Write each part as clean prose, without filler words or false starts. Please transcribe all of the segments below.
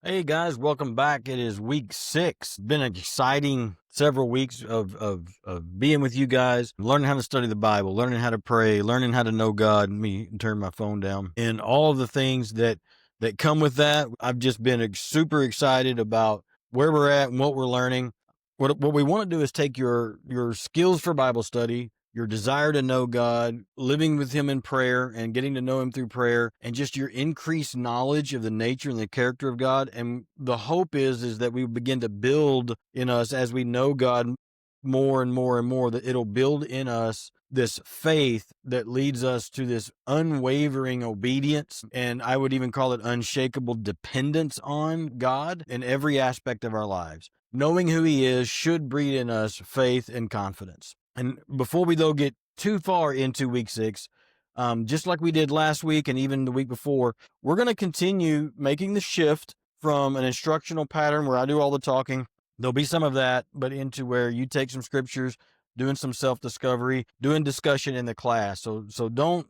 Hey guys, welcome back. It is week 6. Been an exciting several weeks of being with you guys, learning how to study the Bible, learning how to pray, learning how to know God. Let me turn my phone down. And all of the things that come with that. I've just been super excited about where we're at and what we're learning. What we want to do is take your skills for Bible study, your desire to know God, living with Him in prayer and getting to know Him through prayer, and just your increased knowledge of the nature and the character of God. And the hope is that we begin to build in us as we know God more and more and more, that it'll build in us this faith that leads us to this unwavering obedience. And I would even call it unshakable dependence on God in every aspect of our lives. Knowing who He is should breed in us faith and confidence. And before we, though, get too far into week 6, just like we did last week and even the week before, we're going to continue making the shift from an instructional pattern where I do all the talking. There'll be some of that, but into where you take some scriptures, doing some self-discovery, doing discussion in the class. So don't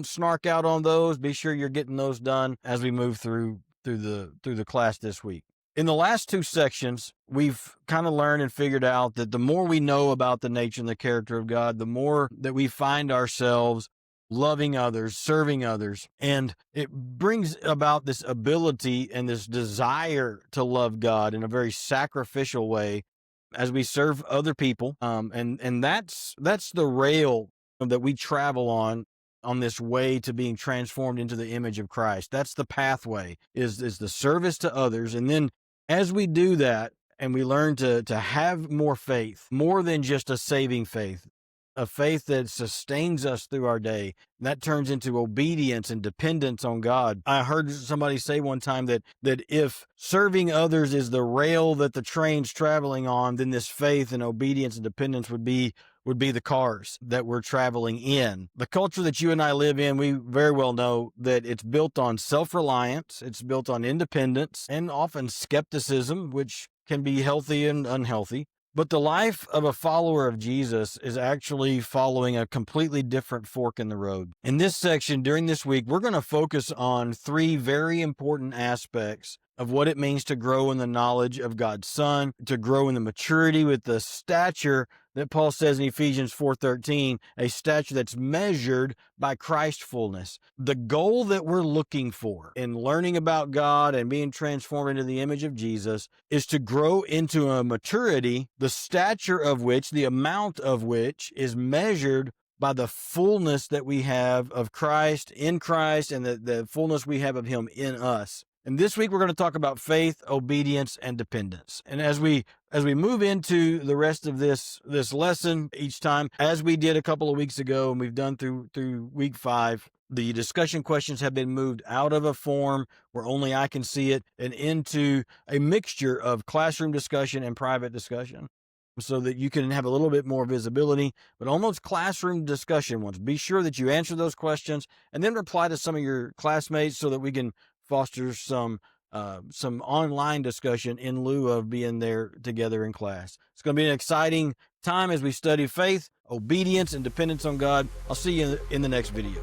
snark out on those. Be sure you're getting those done as we move through the class this week. In the last 2 sections, we've kind of learned and figured out that the more we know about the nature and the character of God, the more that we find ourselves loving others, serving others. And it brings about this ability and this desire to love God in a very sacrificial way as we serve other people. And that's the rail that we travel on this way to being transformed into the image of Christ. That's the pathway, is the service to others. And then as we do that and we learn to have more faith, more than just a saving faith, a faith that sustains us through our day, that turns into obedience and dependence on God. I heard somebody say one time that if serving others is the rail that the train's traveling on, then this faith and obedience and dependence would be the cars that we're traveling in. The culture that you and I live in, we very well know that it's built on self-reliance, it's built on independence, and often skepticism, which can be healthy and unhealthy. But the life of a follower of Jesus is actually following a completely different fork in the road. In this section, during this week, we're going to focus on 3 very important aspects of what it means to grow in the knowledge of God's Son, to grow in the maturity with the stature that Paul says in Ephesians 4:13, a stature that's measured by Christ fullness. The goal that we're looking for in learning about God and being transformed into the image of Jesus is to grow into a maturity, the stature of which, the amount of which, is measured by the fullness that we have of Christ in Christ and the fullness we have of Him in us. And this week we're going to talk about faith, obedience, and dependence. And as we move into the rest of this lesson each time, as we did a couple of weeks ago and we've done through week 5, the discussion questions have been moved out of a form where only I can see it and into a mixture of classroom discussion and private discussion, so that you can have a little bit more visibility, but almost classroom discussion ones. Be sure that you answer those questions and then reply to some of your classmates so that we can foster some online discussion in lieu of being there together in class. It's going to be an exciting time as we study faith, obedience, and dependence on God. I'll see you in the next video.